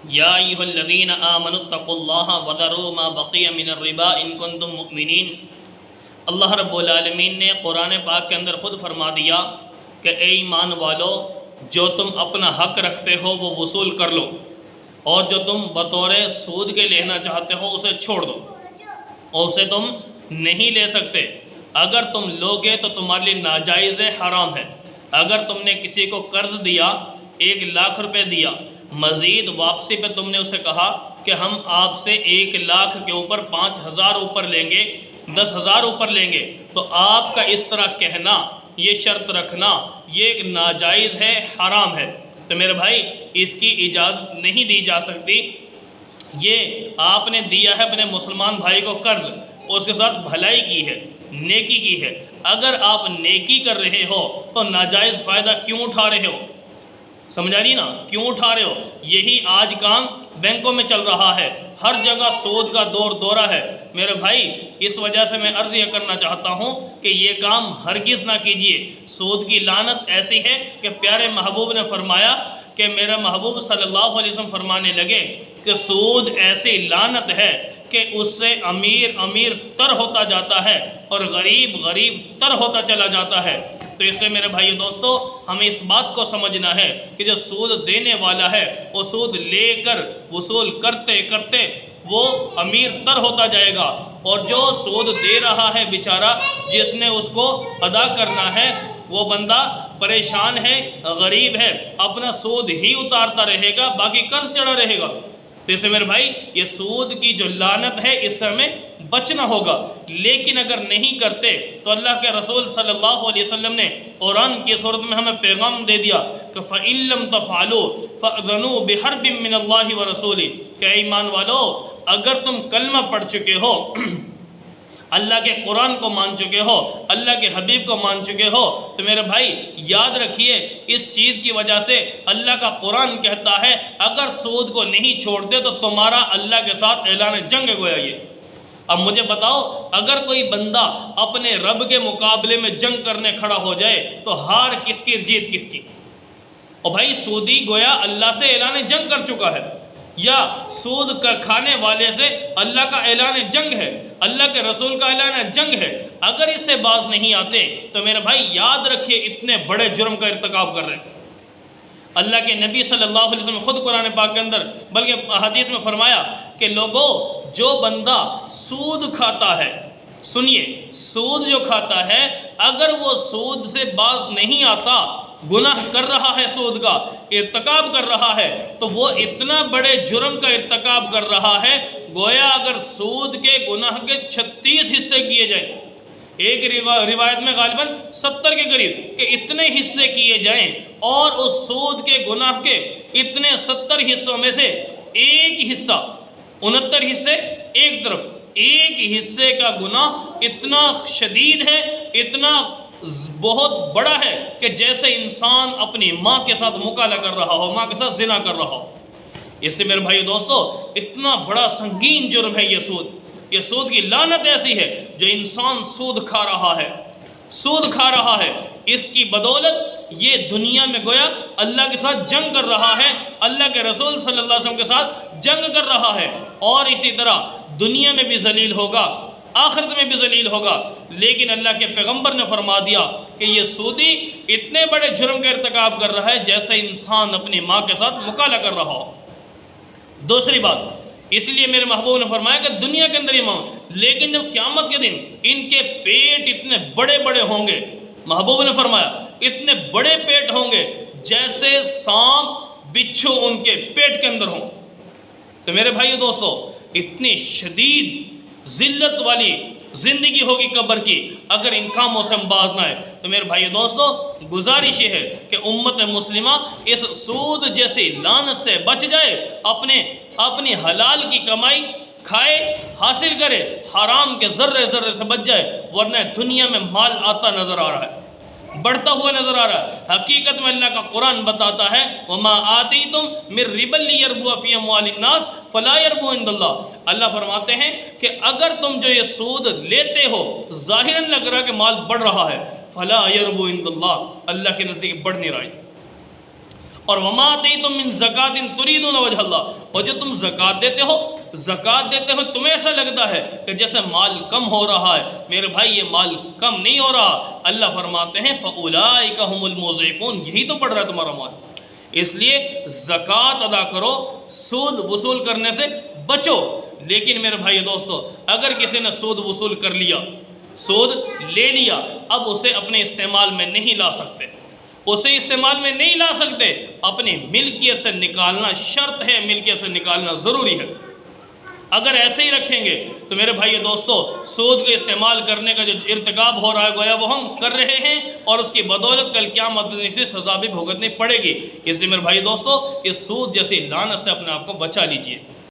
یا ایھا الذین آمنوا اتقوا اللہ وذروا ما بقی من الربا ان کنتم مؤمنین۔ اللہ رب العالمین نے قرآن پاک کے اندر خود فرما دیا کہ اے ایمان والو، جو تم اپنا حق رکھتے ہو وہ وصول کر لو، اور جو تم بطور سود کے لینا چاہتے ہو اسے چھوڑ دو، اور اسے تم نہیں لے سکتے۔ اگر تم لوگے تو تمہارے لیے ناجائز ہے، حرام ہے۔ اگر تم نے کسی کو قرض دیا، 1,00,000 روپے دیا، مزید واپسی پہ تم نے اسے کہا کہ ہم آپ سے 1,00,000 کے اوپر 5,000 اوپر لیں گے، 10,000 اوپر لیں گے، تو آپ کا اس طرح کہنا، یہ شرط رکھنا، یہ ناجائز ہے، حرام ہے۔ تو میرے بھائی اس کی اجازت نہیں دی جا سکتی۔ یہ آپ نے دیا ہے اپنے مسلمان بھائی کو قرض، اس کے ساتھ بھلائی کی ہے، نیکی کی ہے۔ اگر آپ نیکی کر رہے ہو تو ناجائز فائدہ کیوں اٹھا رہے ہو؟ سمجھا نہیں نا، کیوں اٹھا رہے ہو؟ یہی آج کام بینکوں میں چل رہا ہے، ہر جگہ سود کا دورہ ہے۔ میرے بھائی اس وجہ سے میں عرض یہ کرنا چاہتا ہوں کہ یہ کام ہرگز نہ کیجیے۔ سود کی لعنت ایسی ہے کہ پیارے محبوب نے فرمایا کہ میرا محبوب صلی اللہ علیہ وسلم فرمانے لگے کہ سود ایسی لعنت ہے کہ اس سے امیر تر ہوتا جاتا ہے اور غریب تر ہوتا چلا جاتا ہے۔ تو اس سے میرے بھائی دوستو ہمیں اس بات کو سمجھنا ہے کہ جو سود دینے والا ہے وہ سود لے کر وصول کرتے کرتے وہ امیر تر ہوتا جائے گا، اور جو سود دے رہا ہے بیچارہ، جس نے اس کو ادا کرنا ہے، وہ بندہ پریشان ہے، غریب ہے، اپنا سود ہی اتارتا رہے گا، باقی قرض چڑھا رہے گا۔ تو اس سے میرے بھائی یہ سود کی جو لعنت ہے اس سے ہمیں بچنا ہوگا۔ لیکن اگر نہیں کرتے تو اللہ کے رسول صلی اللہ علیہ وسلم نے قرآن کی صورت میں ہمیں پیغام دے دیا کہ فَإِن لَّمْ تَفْعَلُوا فَأْذَنُوا بِحَرْبٍ مِّنَ اللَّهِ وَرَسُولِهِ کہ ایمان والو، اگر تم کلمہ پڑھ چکے ہو، اللہ کے قرآن کو مان چکے ہو، اللہ کے حبیب کو مان چکے ہو، تو میرے بھائی یاد رکھیے اس چیز کی وجہ سے اللہ کا قرآن کہتا ہے اگر سود کو نہیں چھوڑتے تو تمہارا اللہ کے ساتھ اعلان جنگ ہے گویا یہ۔ اب مجھے بتاؤ، اگر کوئی بندہ اپنے رب کے مقابلے میں جنگ کرنے کھڑا ہو جائے تو ہار کس کی، جیت کس کی؟ اور بھائی سودی گویا اللہ سے اعلان جنگ کر چکا ہے، یا سود کا کھانے والے سے اللہ کا اعلان جنگ ہے، اللہ کے رسول کا اعلان جنگ ہے۔ اگر اس سے باز نہیں آتے تو میرے بھائی یاد رکھیے اتنے بڑے جرم کا ارتکاب کر رہے ہیں۔ اللہ کے نبی صلی اللہ علیہ وسلم خود قرآن پاک کے اندر بلکہ حدیث میں فرمایا کہ لوگوں، جو بندہ سود کھاتا ہے، سنیے، سود جو کھاتا ہے، اگر وہ سود سے باز نہیں آتا، گناہ کر رہا ہے، سود کا ارتکاب کر رہا ہے، تو وہ اتنا بڑے جرم کا ارتکاب کر رہا ہے گویا اگر سود کے گناہ کے 36 حصے کیے جائیں، ایک روایت میں غالباً 70 کے قریب کہ اتنے حصے کیے جائیں، اور اس سود کے گناہ کے اتنے 70 حصوں میں سے ایک حصہ، 69 حصے ایک طرف، ایک حصے کا گناہ اتنا شدید ہے، اتنا بہت بڑا ہے کہ جیسے انسان اپنی ماں کے ساتھ مکالہ کر رہا ہو، ماں کے ساتھ زنا کر رہا ہو۔ اس سے میرے بھائی دوستو اتنا بڑا سنگین جرم ہے یہ سود۔ یہ سود کی لعنت ایسی ہے، جو انسان سود کھا رہا ہے، سود کھا رہا ہے، اس کی بدولت یہ دنیا میں گویا اللہ کے ساتھ جنگ کر رہا ہے، اللہ کے رسول صلی اللہ علیہ وسلم کے ساتھ جنگ کر رہا ہے، اور اسی طرح دنیا میں بھی ذلیل ہوگا، آخرت میں بھی ذلیل ہوگا۔ لیکن اللہ کے پیغمبر نے فرما دیا کہ یہ سودی اتنے بڑے جرم کا ارتکاب کر رہا ہے جیسے انسان اپنی ماں کے ساتھ مکالہ کر رہا ہو۔ دوسری بات، اس لیے میرے محبوب نے فرمایا کہ دنیا کے اندر ایمان، لیکن جب قیامت کے دن ان کے پیٹ اتنے بڑے بڑے ہوں گے، محبوب نے فرمایا اتنے بڑے پیٹ ہوں گے جیسے سانپ بچھو ان کے پیٹ کے اندر ہوں۔ تو میرے بھائیو دوستو اتنی شدید ذلت والی زندگی ہوگی قبر کی اگر ان کاموں سے ہم باز نہ آئے۔ تو میرے بھائیو دوستو گزارش یہ ہے کہ امت مسلمہ اس سود جیسی لعنت سے بچ جائے، اپنی حلال کی کمائی کھائے، حاصل کرے، حرام کے ذرے ذرے سے بچ جائے، ورنہ دنیا میں مال آتا نظر آ رہا ہے، بڑھتا ہوا نظر آ رہا ہے۔ حقیقت میں اللہ کا قرآن بتاتا ہے وَمَا آتَيْتُم مِّن رِّبًا لِّيَرْبُوَ فِي أَمْوَالِ النَّاسِ فَلَا يَرْبُو عِندَ اللَّهِ۔ اللہ فرماتے ہیں کہ اگر تم جو یہ سود لیتے ہو، ظاہراً لگ رہا کہ مال بڑھ رہا ہے، فَلَا يَرْبُو عِندَ اللَّهِ، اللہ کے نزدیک بڑھ نہیں رہا ہے، اور وما آتیتم من زکات تریدون وجہ اللہ، اور جو تم زکات دیتے ہو تمہیں ایسا لگتا ہے کہ جیسے مال کم ہو رہا ہے، میرے بھائی یہ مال کم نہیں ہو رہا، اللہ فرماتے ہیں فَأُولَئِكَ هُمُ الْمُضْعِفُونَ، یہی تو پڑھ رہا ہے تمہارا مال۔ اس لیے زکوٰۃ ادا کرو، سود وصول کرنے سے بچو۔ لیکن میرے بھائی دوستو، اگر کسی نے سود وصول کر لیا، سود لے لیا، اب اسے اپنے استعمال میں نہیں لا سکتے، اپنی ملکیت سے نکالنا شرط ہے، ملکیت سے نکالنا ضروری ہے۔ اگر ایسے ہی رکھیں گے تو میرے بھائی دوستو، سود کے استعمال کرنے کا جو ارتکاب ہو رہا ہے گویا وہ ہم کر رہے ہیں، اور اس کی بدولت کل قیامت سے سزا بھی بھگتنی پڑے گی۔ اس لیے میرے بھائی دوستو، اس سود جیسی لعنت سے اپنے آپ کو بچا لیجئے۔